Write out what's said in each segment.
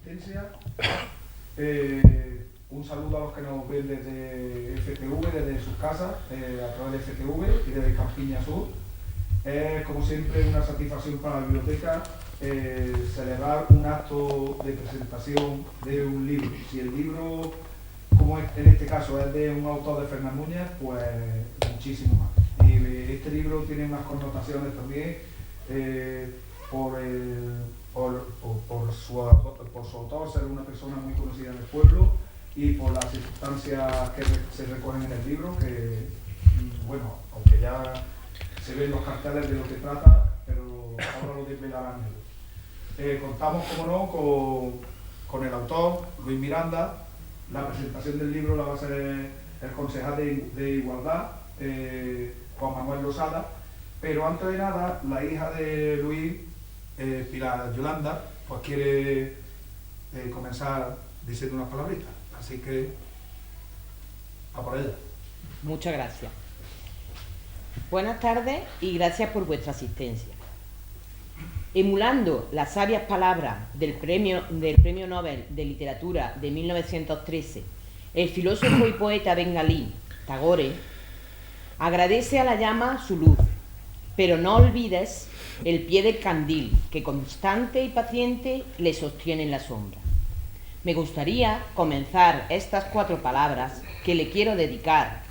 asistencia. Un saludo a los que nos ven desde FTV, desde sus casas, a través de FTV y desde Campiña Sur. Es, como siempre, una satisfacción para la biblioteca celebrar un acto de presentación de un libro. Si el libro, como en este caso, es de un autor de Fernán Núñez, pues muchísimo más. Y este libro tiene unas connotaciones también por su autor, ser una persona muy conocida en el pueblo, y por las circunstancias que se recogen en el libro, que, bueno, aunque ya se ven los carteles de lo que trata, pero ahora lo desvelarán ellos. Contamos, como no, con el autor, Luis Miranda. La presentación del libro la va a hacer el concejal de Igualdad, Juan Manuel Losada, pero antes de nada, la hija de Luis, Pilar Yolanda, pues quiere comenzar diciendo unas palabritas. Así que, a por ella. Muchas gracias. Buenas tardes y gracias por vuestra asistencia. Emulando las sabias palabras del premio Nobel de Literatura de 1913, el filósofo y poeta bengalí Tagore agradece a la llama su luz, pero no olvides el pie del candil que constante y paciente le sostiene en la sombra. Me gustaría comenzar estas 4 palabras que le quiero dedicar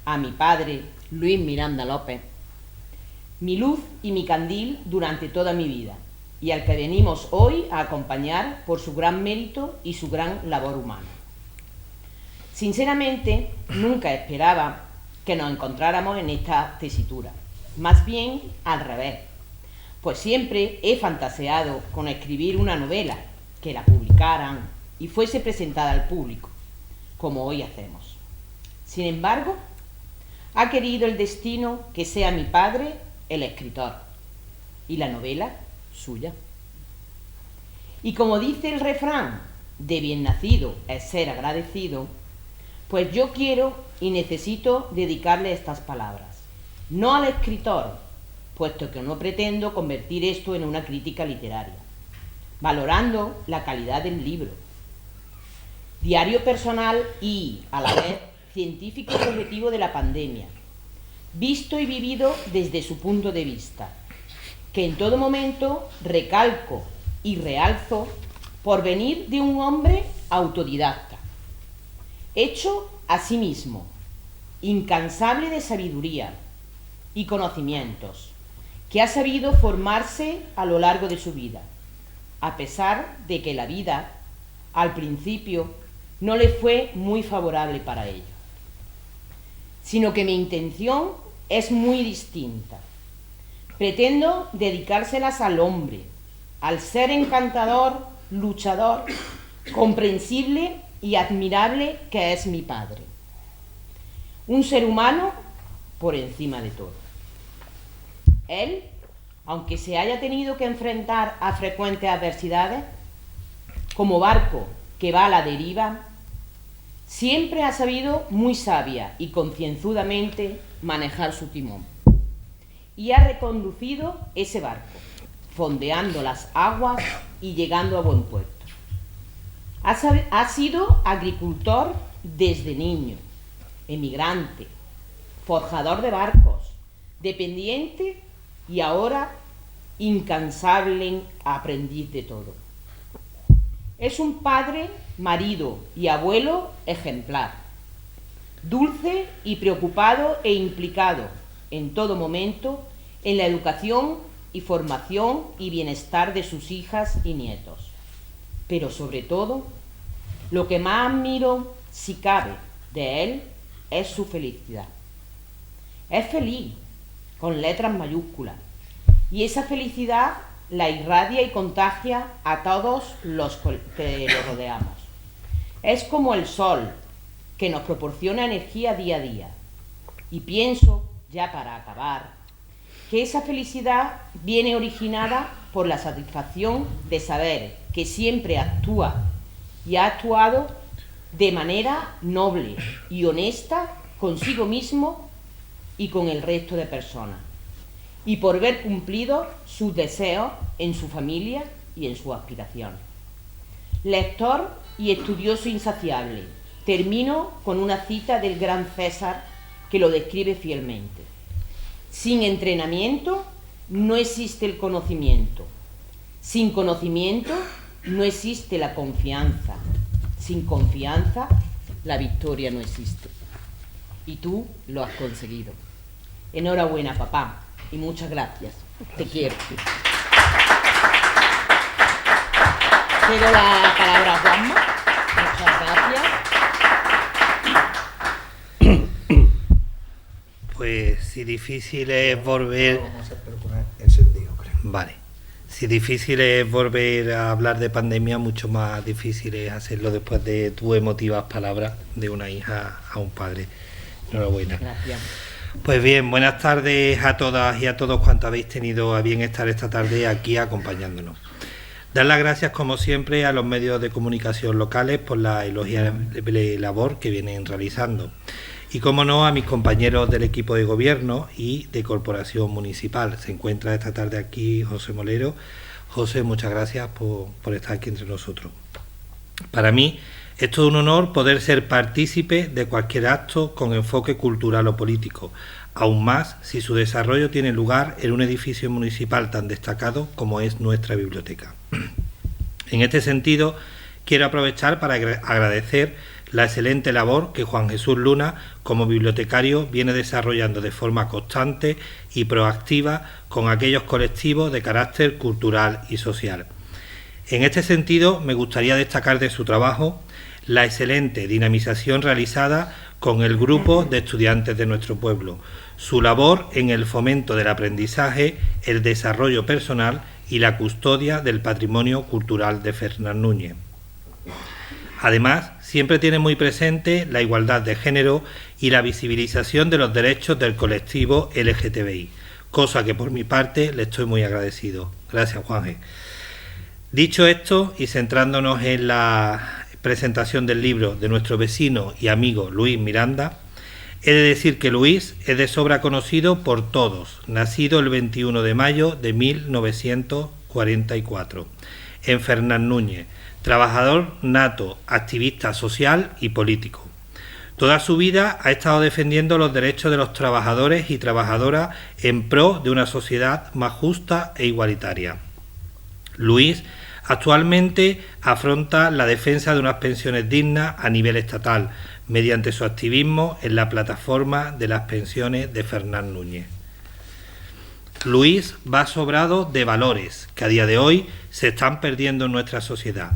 a mi padre, Luis Miranda López, mi luz y mi candil durante toda mi vida, y al que venimos hoy a acompañar por su gran mérito y su gran labor humana. Sinceramente, nunca esperaba que nos encontráramos en esta tesitura, más bien al revés, pues siempre he fantaseado con escribir una novela, que la publicaran y fuese presentada al público, como hoy hacemos. Sin embargo, ha querido el destino que sea mi padre el escritor y la novela suya. Y como dice el refrán, de bien nacido es ser agradecido, pues yo quiero y necesito dedicarle estas palabras, no al escritor, puesto que no pretendo convertir esto en una crítica literaria, valorando la calidad del libro, diario personal y, a la vez, científico y objetivo de la pandemia, visto y vivido desde su punto de vista, que en todo momento recalco y realzo por venir de un hombre autodidacta, hecho a sí mismo, incansable de sabiduría y conocimientos, que ha sabido formarse a lo largo de su vida, a pesar de que la vida, al principio, no le fue muy favorable para ello. Sino que mi intención es muy distinta. Pretendo dedicárselas al hombre, al ser encantador, luchador, comprensible y admirable que es mi padre. Un ser humano por encima de todo. Él, aunque se haya tenido que enfrentar a frecuentes adversidades, como barco que va a la deriva, siempre ha sabido muy sabia y concienzudamente manejar su timón. Y ha reconducido ese barco, fondeando las aguas y llegando a buen puerto. Ha sido agricultor desde niño, emigrante, forjador de barcos, dependiente y ahora incansable aprendiz de todo. Es un padre, marido y abuelo ejemplar, dulce y preocupado e implicado en todo momento en la educación y formación y bienestar de sus hijas y nietos. Pero sobre todo, lo que más admiro, si cabe, de él es su felicidad. Es feliz, con letras mayúsculas, y esa felicidad la irradia y contagia a todos los que lo rodeamos. Es como el sol, que nos proporciona energía día a día. Y pienso, ya para acabar, que esa felicidad viene originada por la satisfacción de saber que siempre actúa y ha actuado de manera noble y honesta consigo mismo y con el resto de personas, y por ver cumplido sus deseos en su familia y en sus aspiraciones. lector y estudioso insaciable. Termino con una cita del gran César que lo describe fielmente. Sin entrenamiento no existe el conocimiento. Sin conocimiento no existe la confianza. Sin confianza la victoria no existe. Y tú lo has conseguido. Enhorabuena, papá, y muchas gracias. Te quiero. Cedo la palabra a Juanma. Muchas gracias. Pues si difícil es volver... Vamos a hacer, pero con encendido, creo. Vale. Si difícil es volver a hablar de pandemia, mucho más difícil es hacerlo después de tus emotivas palabras de una hija a un padre. Enhorabuena. Gracias. Pues bien, buenas tardes a todas y a todos cuantos habéis tenido a bien estar esta tarde aquí acompañándonos. Dar las gracias, como siempre, a los medios de comunicación locales por la elogiable labor que vienen realizando. Y, como no, a mis compañeros del equipo de gobierno y de corporación municipal. Se encuentra esta tarde aquí José Molero. José, muchas gracias por estar aquí entre nosotros. Para mí es todo un honor poder ser partícipe de cualquier acto con enfoque cultural o político, aún más si su desarrollo tiene lugar en un edificio municipal tan destacado como es nuestra biblioteca. En este sentido, quiero aprovechar para agradecer la excelente labor que Juan Jesús Luna, como bibliotecario, viene desarrollando de forma constante y proactiva con aquellos colectivos de carácter cultural y social. En este sentido, me gustaría destacar de su trabajo la excelente dinamización realizada con el grupo de estudiantes de nuestro pueblo, su labor en el fomento del aprendizaje, el desarrollo personal y la custodia del patrimonio cultural de Fernán Núñez. Además, siempre tiene muy presente la igualdad de género y la visibilización de los derechos del colectivo LGTBI, cosa que por mi parte le estoy muy agradecido. Gracias, Juanje. Dicho esto, y centrándonos en la presentación del libro de nuestro vecino y amigo Luis Miranda, he de decir que Luis es de sobra conocido por todos, nacido el 21 de mayo de 1944, en Fernán Núñez, trabajador nato, activista social y político. Toda su vida ha estado defendiendo los derechos de los trabajadores y trabajadoras en pro de una sociedad más justa e igualitaria. Luis actualmente afronta la defensa de unas pensiones dignas a nivel estatal mediante su activismo en la plataforma de las pensiones de Fernán Núñez. Luis va sobrado de valores que a día de hoy se están perdiendo en nuestra sociedad.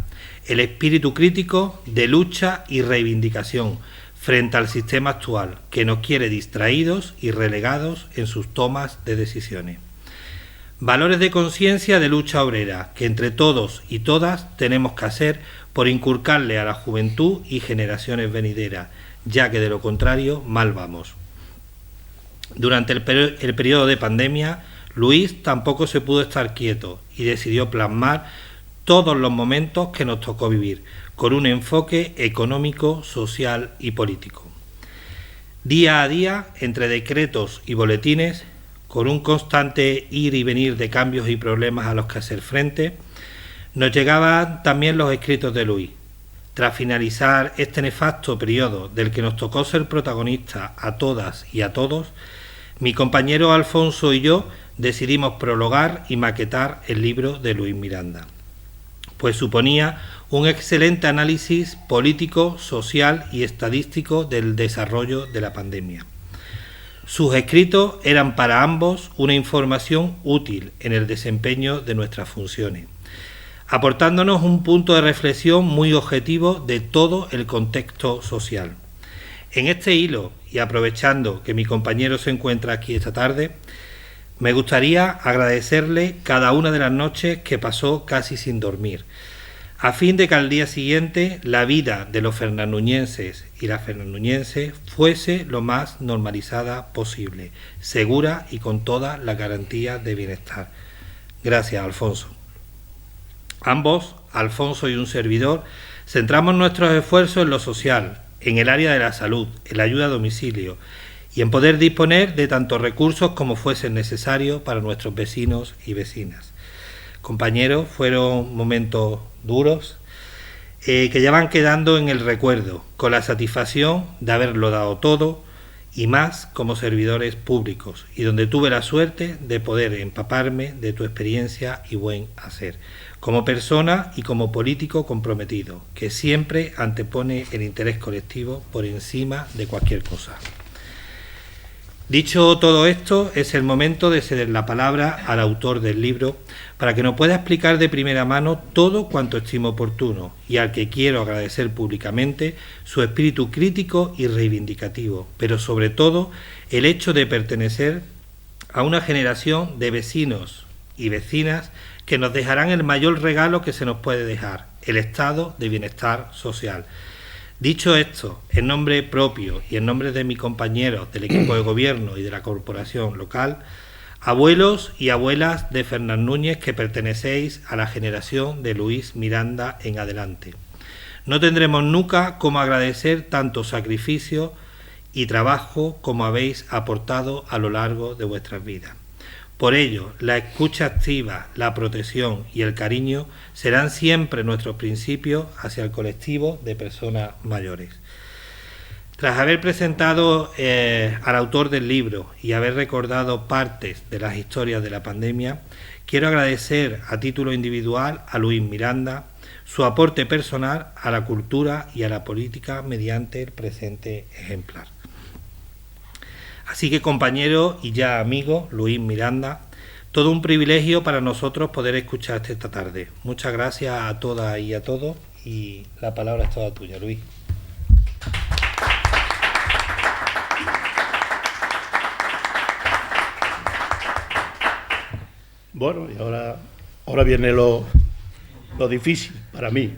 El espíritu crítico de lucha y reivindicación frente al sistema actual, que nos quiere distraídos y relegados en sus tomas de decisiones. Valores de conciencia de lucha obrera, que entre todos y todas tenemos que hacer por inculcarle a la juventud y generaciones venideras, ya que de lo contrario mal vamos. Durante el periodo de pandemia, Luis tampoco se pudo estar quieto y decidió plasmar todos los momentos que nos tocó vivir, con un enfoque económico, social y político. Día a día, entre decretos y boletines, con un constante ir y venir de cambios y problemas a los que hacer frente, nos llegaban también los escritos de Luis. Tras finalizar este nefasto periodo del que nos tocó ser protagonistas a todas y a todos, mi compañero Alfonso y yo decidimos prologar y maquetar el libro de Luis Miranda, pues suponía un excelente análisis político, social y estadístico del desarrollo de la pandemia. Sus escritos eran para ambos una información útil en el desempeño de nuestras funciones, aportándonos un punto de reflexión muy objetivo de todo el contexto social. En este hilo, y aprovechando que mi compañero se encuentra aquí esta tarde, me gustaría agradecerle cada una de las noches que pasó casi sin dormir, a fin de que al día siguiente la vida de los fernannuñenses y las fernannuñenses fuese lo más normalizada posible, segura y con toda la garantía de bienestar. Gracias, Alfonso. Ambos, Alfonso y un servidor, centramos nuestros esfuerzos en lo social, en el área de la salud, en la ayuda a domicilio y en poder disponer de tantos recursos como fuesen necesarios para nuestros vecinos y vecinas. Compañeros, fueron momentos duros que ya van quedando en el recuerdo, con la satisfacción de haberlo dado todo y más como servidores públicos, y donde tuve la suerte de poder empaparme de tu experiencia y buen hacer, como persona y como político comprometido, que siempre antepone el interés colectivo por encima de cualquier cosa. Dicho todo esto, es el momento de ceder la palabra al autor del libro para que nos pueda explicar de primera mano todo cuanto estimo oportuno, y al que quiero agradecer públicamente su espíritu crítico y reivindicativo, pero sobre todo el hecho de pertenecer a una generación de vecinos y vecinas que nos dejarán el mayor regalo que se nos puede dejar, el estado de bienestar social. Dicho esto, en nombre propio y en nombre de mis compañeros del equipo de gobierno y de la corporación local, abuelos y abuelas de Fernán Núñez que pertenecéis a la generación de Luis Miranda en adelante, no tendremos nunca cómo agradecer tanto sacrificio y trabajo como habéis aportado a lo largo de vuestras vidas. Por ello, la escucha activa, la protección y el cariño serán siempre nuestros principios hacia el colectivo de personas mayores. Tras haber presentado al autor del libro y haber recordado partes de las historias de la pandemia, quiero agradecer a título individual a Luis Miranda su aporte personal a la cultura y a la política mediante el presente ejemplar. Así que, compañero y ya amigo Luis Miranda, todo un privilegio para nosotros poder escucharte esta tarde. Muchas gracias a todas y a todos, y la palabra es toda tuya, Luis. Bueno, y ahora viene lo difícil para mí.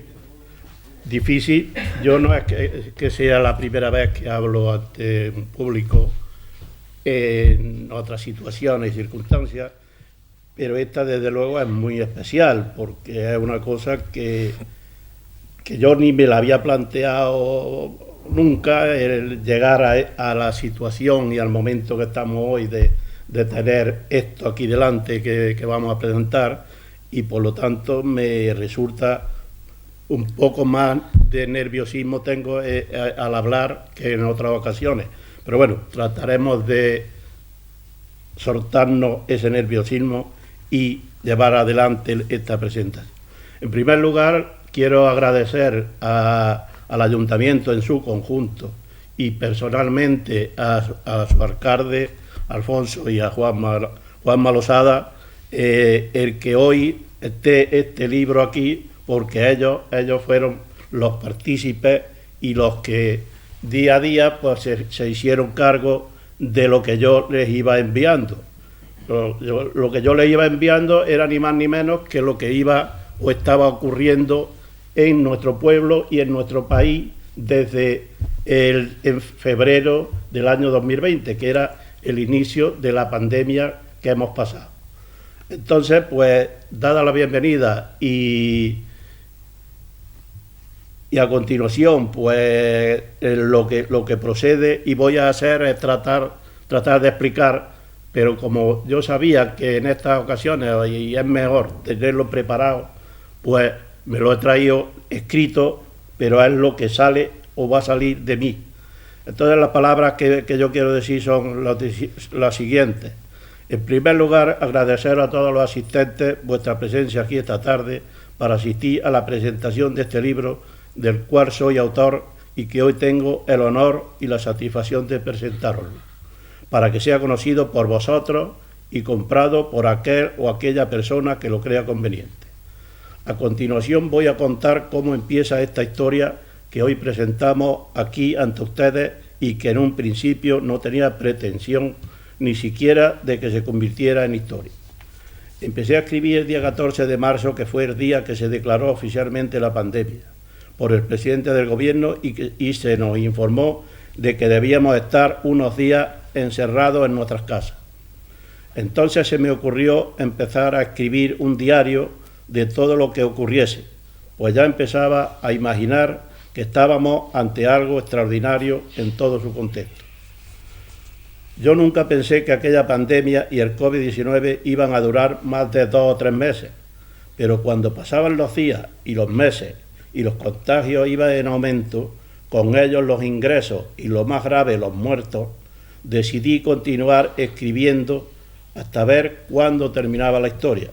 Difícil, yo no es que sea la primera vez que hablo ante un público en otras situaciones y circunstancias, pero esta desde luego es muy especial, porque es una cosa que yo ni me la había planteado nunca, el llegar a la situación y al momento que estamos hoy de tener esto aquí delante que vamos a presentar, y por lo tanto me resulta un poco más de nerviosismo tengo al hablar que en otras ocasiones. Pero bueno, trataremos de soltarnos ese nerviosismo y llevar adelante esta presentación. En primer lugar, quiero agradecer al Ayuntamiento en su conjunto y personalmente a su alcalde, Alfonso, y a Juanma Losada, el que hoy esté este libro aquí, porque ellos fueron los partícipes y los que día a día pues se hicieron cargo de lo que yo les iba enviando. Lo que yo les iba enviando era ni más ni menos que lo que iba o estaba ocurriendo en nuestro pueblo y en nuestro país desde en febrero del año 2020, que era el inicio de la pandemia que hemos pasado. Entonces, pues, dada la bienvenida y a continuación, pues, lo que procede y voy a hacer es tratar de explicar, pero como yo sabía que en estas ocasiones y es mejor tenerlo preparado, pues me lo he traído escrito, pero es lo que sale o va a salir de mí. Entonces, las palabras que yo quiero decir son las siguientes. En primer lugar, agradecer a todos los asistentes vuestra presencia aquí esta tarde para asistir a la presentación de este libro, del cual soy autor y que hoy tengo el honor y la satisfacción de presentaroslo, para que sea conocido por vosotros y comprado por aquel o aquella persona que lo crea conveniente. A continuación voy a contar cómo empieza esta historia que hoy presentamos aquí ante ustedes y que en un principio no tenía pretensión ni siquiera de que se convirtiera en historia. Empecé a escribir el día 14 de marzo, que fue el día que se declaró oficialmente la pandemia por el presidente del gobierno y se nos informó de que debíamos estar unos días encerrados en nuestras casas. Entonces se me ocurrió empezar a escribir un diario de todo lo que ocurriese, pues ya empezaba a imaginar que estábamos ante algo extraordinario en todo su contexto. Yo nunca pensé que aquella pandemia y el COVID-19 iban a durar más de 2 o 3 meses, pero cuando pasaban los días y los meses y los contagios iban en aumento, con ellos los ingresos y lo más grave, los muertos, decidí continuar escribiendo hasta ver cuándo terminaba la historia.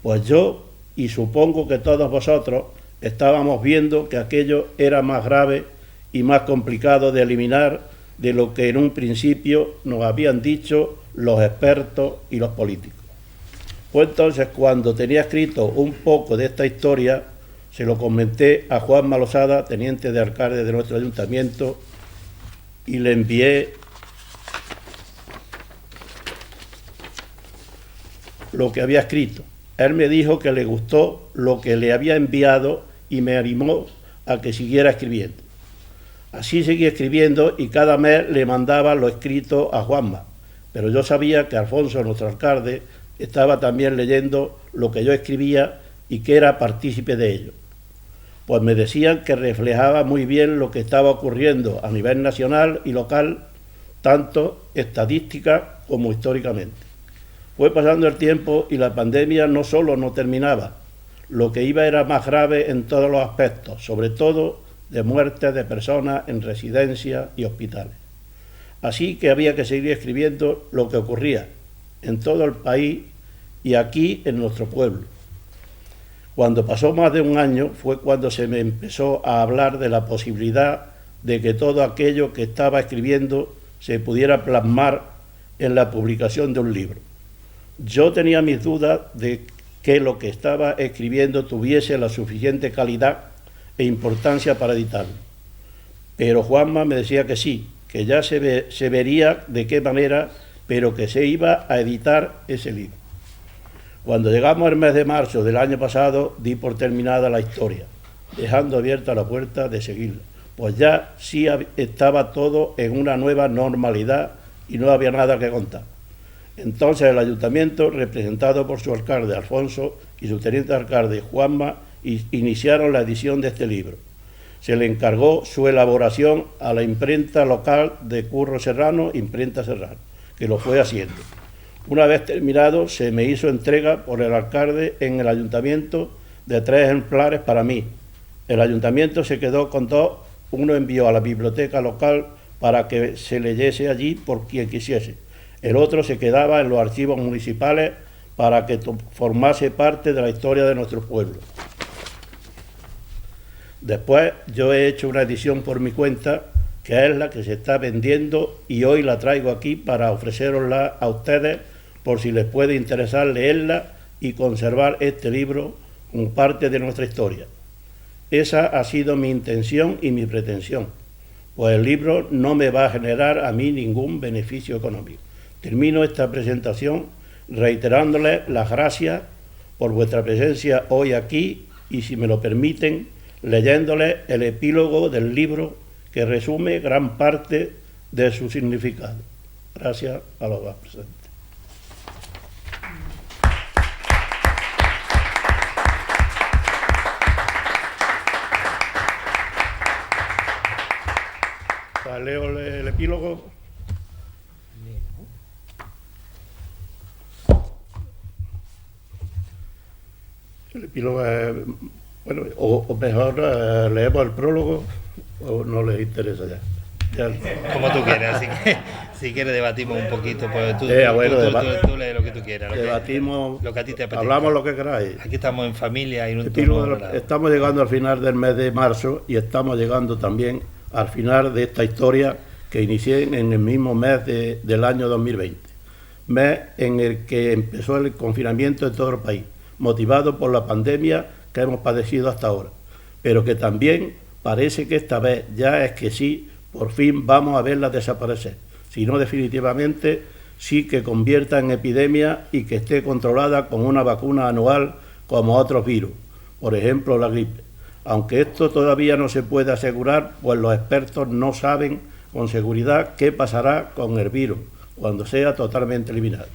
Pues yo, y supongo que todos vosotros, estábamos viendo que aquello era más grave y más complicado de eliminar de lo que en un principio nos habían dicho los expertos y los políticos. Fue entonces cuando tenía escrito un poco de esta historia, se lo comenté a Juanma Losada, teniente de alcalde de nuestro ayuntamiento, y le envié lo que había escrito. Él me dijo que le gustó lo que le había enviado y me animó a que siguiera escribiendo. Así seguí escribiendo y cada mes le mandaba lo escrito a Juanma, pero yo sabía que Alfonso, nuestro alcalde, estaba también leyendo lo que yo escribía y que era partícipe de ello. Pues me decían que reflejaba muy bien lo que estaba ocurriendo a nivel nacional y local, tanto estadística como históricamente. Fue pasando el tiempo y la pandemia no solo no terminaba, lo que iba era más grave en todos los aspectos, sobre todo de muertes de personas en residencias y hospitales. Así que había que seguir escribiendo lo que ocurría en todo el país y aquí en nuestro pueblo. Cuando pasó más de un año fue cuando se me empezó a hablar de la posibilidad de que todo aquello que estaba escribiendo se pudiera plasmar en la publicación de un libro. Yo tenía mis dudas de que lo que estaba escribiendo tuviese la suficiente calidad e importancia para editarlo. Pero Juanma me decía que sí, que ya se vería de qué manera, pero que se iba a editar ese libro. Cuando llegamos al mes de marzo del año pasado, di por terminada la historia, dejando abierta la puerta de seguirla, pues ya sí estaba todo en una nueva normalidad y no había nada que contar. Entonces el ayuntamiento, representado por su alcalde Alfonso y su teniente alcalde Juanma, iniciaron la edición de este libro. Se le encargó su elaboración a la imprenta local de Curro Serrano, Imprenta Serrano, que lo fue haciendo. Una vez terminado, se me hizo entrega por el alcalde en el ayuntamiento de 3 ejemplares para mí. El ayuntamiento se quedó con 2, uno envió a la biblioteca local para que se leyese allí por quien quisiese. El otro se quedaba en los archivos municipales para que formase parte de la historia de nuestro pueblo. Después yo he hecho una edición por mi cuenta, que es la que se está vendiendo, y hoy la traigo aquí para ofrecerosla a ustedes por si les puede interesar leerla y conservar este libro como parte de nuestra historia. Esa ha sido mi intención y mi pretensión, pues el libro no me va a generar a mí ningún beneficio económico. Termino esta presentación reiterándoles las gracias por vuestra presencia hoy aquí y, si me lo permiten, leyéndoles el epílogo del libro que resume gran parte de su significado. Gracias a los presentes. Leo el epílogo. El epílogo es, bueno, o mejor leemos el prólogo o no les interesa ya. Como tú quieras, así que si quieres debatimos un poquito, pues tú lees lo que tú quieras. Debatimos, lo que a ti te apetezca. Hablamos lo que queráis. Aquí estamos en familia y en un entorno. Estamos llegando al final del mes de marzo y estamos llegando también al final de esta historia que inicié en el mismo mes del año 2020, mes en el que empezó el confinamiento en todo el país, motivado por la pandemia que hemos padecido hasta ahora, pero que también parece que esta vez ya es que sí, por fin vamos a verla desaparecer, si no definitivamente sí que convierta en epidemia y que esté controlada con una vacuna anual como otros virus, por ejemplo la gripe. Aunque esto todavía no se puede asegurar, pues los expertos no saben con seguridad qué pasará con el virus cuando sea totalmente eliminado.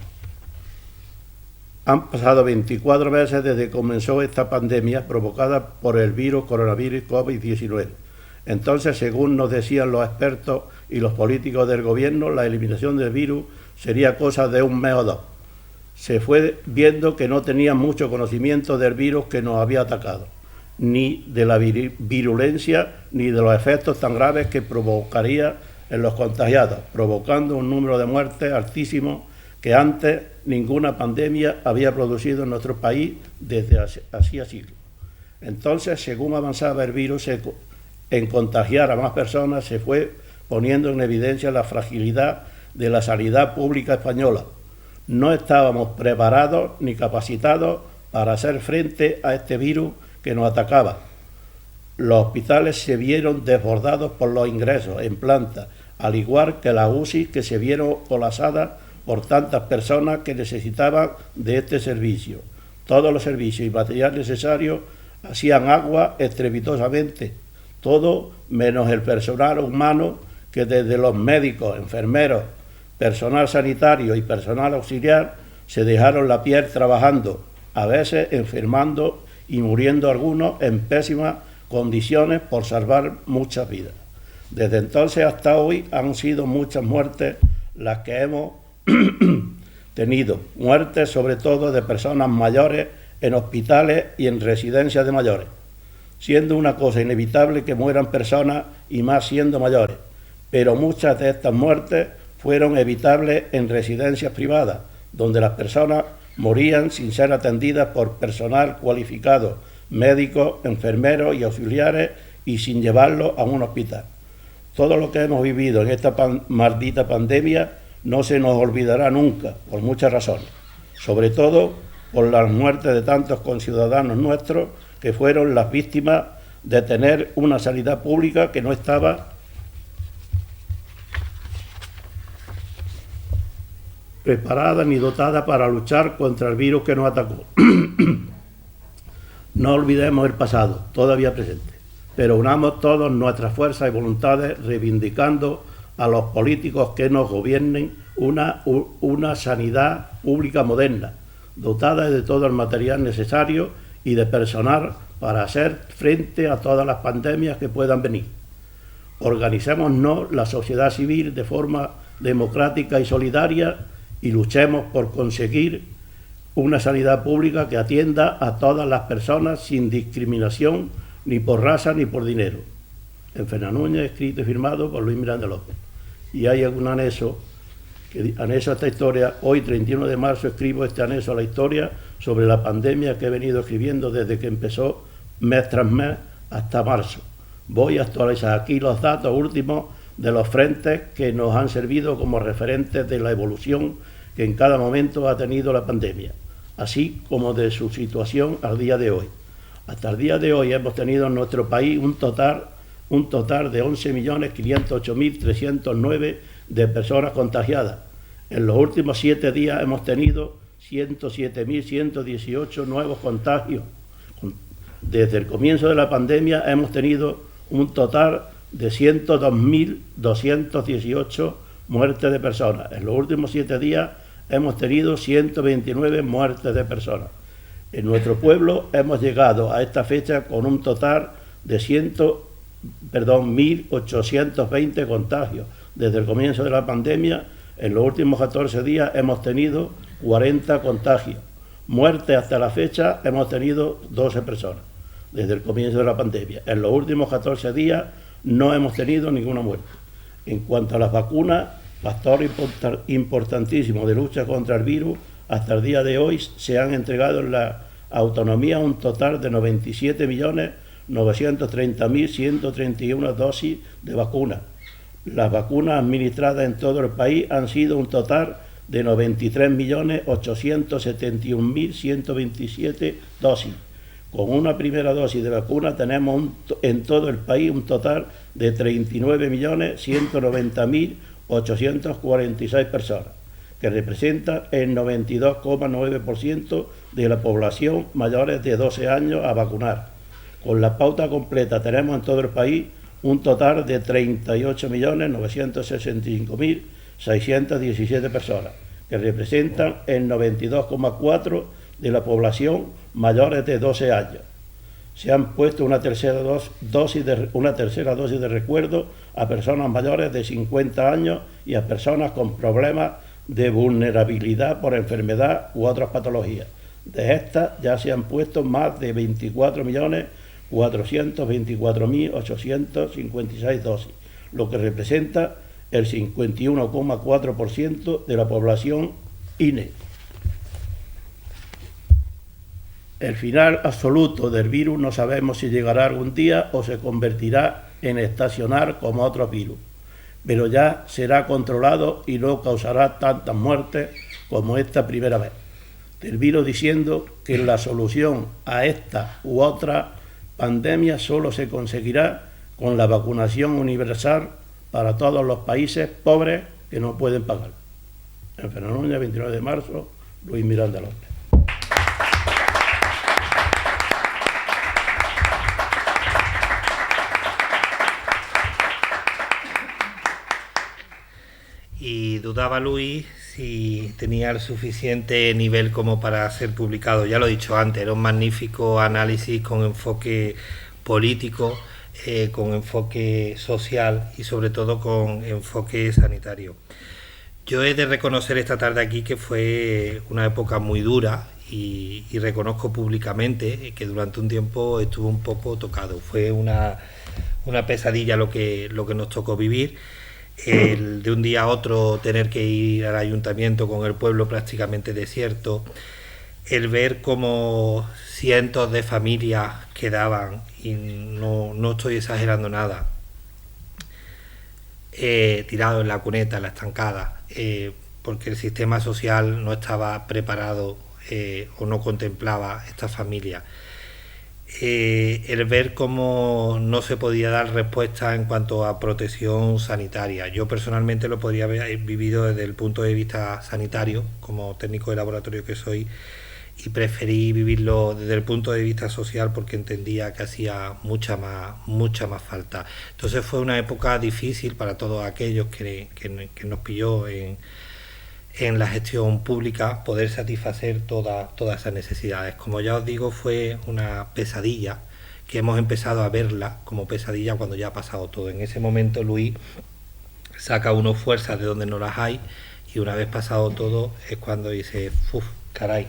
Han pasado 24 meses desde que comenzó esta pandemia provocada por el virus coronavirus COVID-19. Entonces, según nos decían los expertos y los políticos del gobierno, la eliminación del virus sería cosa de un mes o dos. Se fue viendo que no tenían mucho conocimiento del virus que nos había atacado. ni de la virulencia ni de los efectos tan graves que provocaría en los contagiados, provocando un número de muertes altísimo que antes ninguna pandemia había producido en nuestro país desde hacía siglos. Entonces, según avanzaba el virus en contagiar a más personas, se fue poniendo en evidencia la fragilidad de la sanidad pública española. No estábamos preparados ni capacitados para hacer frente a este virus que nos atacaba. Los hospitales se vieron desbordados por los ingresos en planta, al igual que las UCI, que se vieron colapsadas por tantas personas que necesitaban de este servicio. Todos los servicios y material necesarios hacían agua estrepitosamente, todo menos el personal humano, que desde los médicos, enfermeros, personal sanitario y personal auxiliar se dejaron la piel trabajando, a veces enfermando y muriendo algunos en pésimas condiciones por salvar muchas vidas. Desde entonces hasta hoy han sido muchas muertes las que hemos tenido, muertes sobre todo de personas mayores en hospitales y en residencias de mayores, siendo una cosa inevitable que mueran personas y más siendo mayores, pero muchas de estas muertes fueron evitables en residencias privadas, donde las personas morían sin ser atendidas por personal cualificado, médicos, enfermeros y auxiliares, y sin llevarlos a un hospital. Todo lo que hemos vivido en esta maldita pandemia no se nos olvidará nunca, por muchas razones, sobre todo por las muertes de tantos conciudadanos nuestros que fueron las víctimas de tener una sanidad pública que no estaba preparada ni dotada para luchar contra el virus que nos atacó. No olvidemos el pasado, todavía presente, pero unamos todas nuestras fuerzas y voluntades reivindicando a los políticos que nos gobiernen una sanidad pública moderna, dotada de todo el material necesario y de personal para hacer frente a todas las pandemias que puedan venir. Organicémonos la sociedad civil de forma democrática y solidaria y luchemos por conseguir una sanidad pública que atienda a todas las personas sin discriminación ni por raza ni por dinero. En Fernández Núñez, escrito y firmado por Luis Miranda López. Y hay algún anexo a esta historia. Hoy, 31 de marzo, escribo este anexo a la historia sobre la pandemia que he venido escribiendo desde que empezó mes tras mes hasta marzo. Voy a actualizar aquí los datos últimos de los frentes que nos han servido como referentes de la evolución que en cada momento ha tenido la pandemia, así como de su situación al día de hoy. Hasta el día de hoy hemos tenido en nuestro país un total de 11.508.309 de personas contagiadas. En los últimos 7 días hemos tenido 107.118 nuevos contagios. Desde el comienzo de la pandemia hemos tenido un total de 102.218 muertes de personas. En los últimos 7 días hemos tenido 129 muertes de personas. En nuestro pueblo hemos llegado a esta fecha con un total de 1.820 contagios. Desde el comienzo de la pandemia, en los últimos 14 días hemos tenido 40 contagios. Muertes hasta la fecha hemos tenido 12 personas desde el comienzo de la pandemia. En los últimos 14 días no hemos tenido ninguna muerte. En cuanto a las vacunas, factor importantísimo de lucha contra el virus, hasta el día de hoy se han entregado en la autonomía un total de 97.930.131 dosis de vacunas. Las vacunas administradas en todo el país han sido un total de 93.871.127 dosis. Con una primera dosis de vacuna tenemos en todo el país un total de 39.190.846 personas, que representan el 92,9% de la población mayores de 12 años a vacunar. Con la pauta completa tenemos en todo el país un total de 38.965.617 personas, que representan el 92,4% de la población mayores de 12 años. Se han puesto una tercera dosis de recuerdo a personas mayores de 50 años y a personas con problemas de vulnerabilidad por enfermedad u otras patologías. De estas ya se han puesto más de 24.400.000 424.856 dosis, lo que representa el 51,4% de la población INE. El final absoluto del virus no sabemos si llegará algún día o se convertirá en estacional como otros virus, pero ya será controlado y no causará tantas muertes como esta primera vez. Termino diciendo que la solución a esta u otra pandemia solo se conseguirá con la vacunación universal para todos los países pobres que no pueden pagar. En Fernandúñez, 29 de marzo, Luis Miranda López. Y dudaba Luis si tenía el suficiente nivel como para ser publicado. Ya lo he dicho antes, era un magnífico análisis con enfoque político, con enfoque social y sobre todo con enfoque sanitario. Yo he de reconocer esta tarde aquí que fue una época muy dura y reconozco públicamente que durante un tiempo estuve un poco tocado. Fue una pesadilla lo que nos tocó vivir. El de un día a otro tener que ir al ayuntamiento con el pueblo prácticamente desierto, el ver cómo cientos de familias quedaban, y no estoy exagerando nada, tirados en la cuneta, en la estancada, porque el sistema social no estaba preparado o no contemplaba estas familias. El ver cómo no se podía dar respuesta en cuanto a protección sanitaria. Yo personalmente lo podría haber vivido desde el punto de vista sanitario, como técnico de laboratorio que soy, y preferí vivirlo desde el punto de vista social porque entendía que hacía mucha más falta. Entonces fue una época difícil para todos aquellos que nos pilló en la gestión pública poder satisfacer todas esas necesidades. Como ya os digo, fue una pesadilla que hemos empezado a verla como pesadilla cuando ya ha pasado todo. En ese momento Luis saca unos fuerzas de donde no las hay y una vez pasado todo es cuando dice, ¡uf, caray!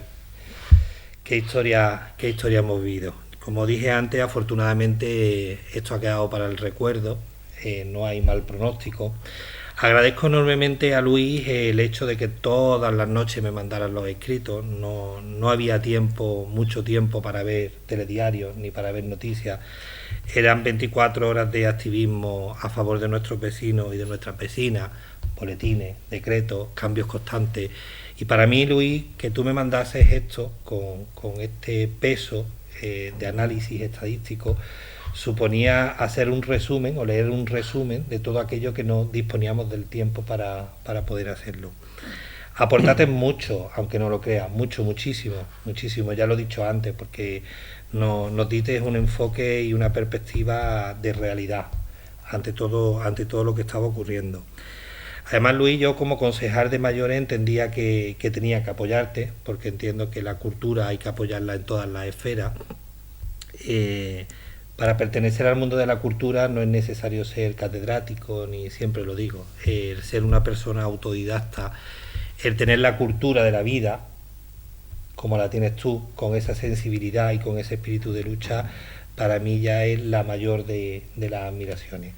¿Qué historia hemos vivido? Como dije antes, afortunadamente esto ha quedado para el recuerdo, no hay mal pronóstico. Agradezco enormemente a Luis el hecho de que todas las noches me mandaran los escritos. No había mucho tiempo para ver telediarios ni para ver noticias. Eran 24 horas de activismo a favor de nuestros vecinos y de nuestras vecinas, boletines, decretos, cambios constantes. Y para mí, Luis, que tú me mandases esto con este peso de análisis estadístico, suponía hacer un resumen o leer un resumen de todo aquello que no disponíamos del tiempo para poder hacerlo. Aportaste mucho, aunque no lo creas, muchísimo, ya lo he dicho antes, porque nos diste un enfoque y una perspectiva de realidad ante todo lo que estaba ocurriendo. Además, Luis, yo como concejal de mayores entendía que tenía que apoyarte, porque entiendo que la cultura hay que apoyarla en todas las esferas. Para pertenecer al mundo de la cultura no es necesario ser catedrático, ni siempre lo digo. El ser una persona autodidacta, el tener la cultura de la vida, como la tienes tú, con esa sensibilidad y con ese espíritu de lucha, para mí ya es la mayor de las admiraciones.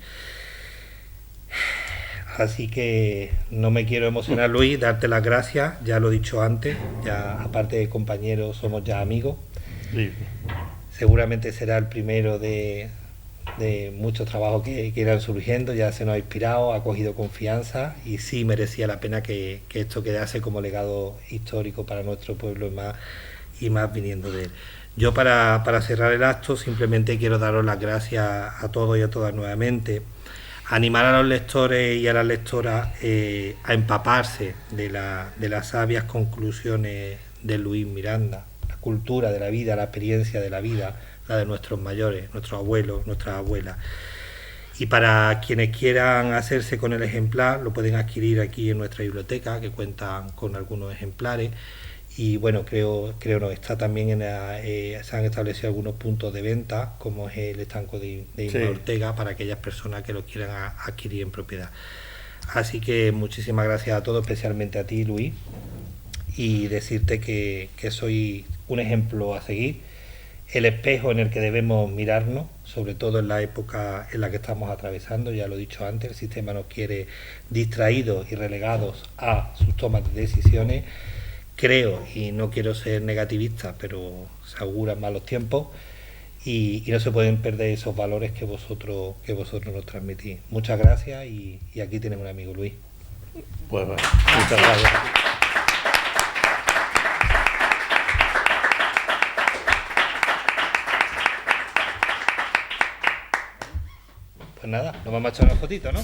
Así que no me quiero emocionar, Luis, darte las gracias, ya lo he dicho antes, ya aparte de compañeros somos ya amigos. Sí. Seguramente será el primero de muchos trabajos que irán surgiendo, ya se nos ha inspirado, ha cogido confianza y sí merecía la pena que esto quedase como legado histórico para nuestro pueblo y más viniendo de él. Yo para cerrar el acto simplemente quiero daros las gracias a todos y a todas nuevamente, animar a los lectores y a las lectoras a empaparse de las sabias conclusiones de Luis Miranda, la cultura de la vida, la experiencia de la vida, la de nuestros mayores, nuestros abuelos, nuestras abuelas. Y para quienes quieran hacerse con el ejemplar, lo pueden adquirir aquí en nuestra biblioteca, que cuentan con algunos ejemplares. Y bueno, creo no, está también se han establecido algunos puntos de venta, como es el estanco de Inma Ortega, para aquellas personas que lo quieran adquirir en propiedad. Así que muchísimas gracias a todos, especialmente a ti, Luis, y decirte que soy un ejemplo a seguir el espejo en el que debemos mirarnos, sobre todo en la época en la que estamos atravesando. Ya lo he dicho antes, el sistema nos quiere distraídos y relegados a sus tomas de decisiones. Creo, y no quiero ser negativista, pero se auguran malos tiempos y no se pueden perder esos valores que vosotros nos transmitís. Muchas gracias y aquí tienes un amigo, Luis. Pues bueno, muchas gracias. Pues nada, nos vamos a echar una fotito, ¿no?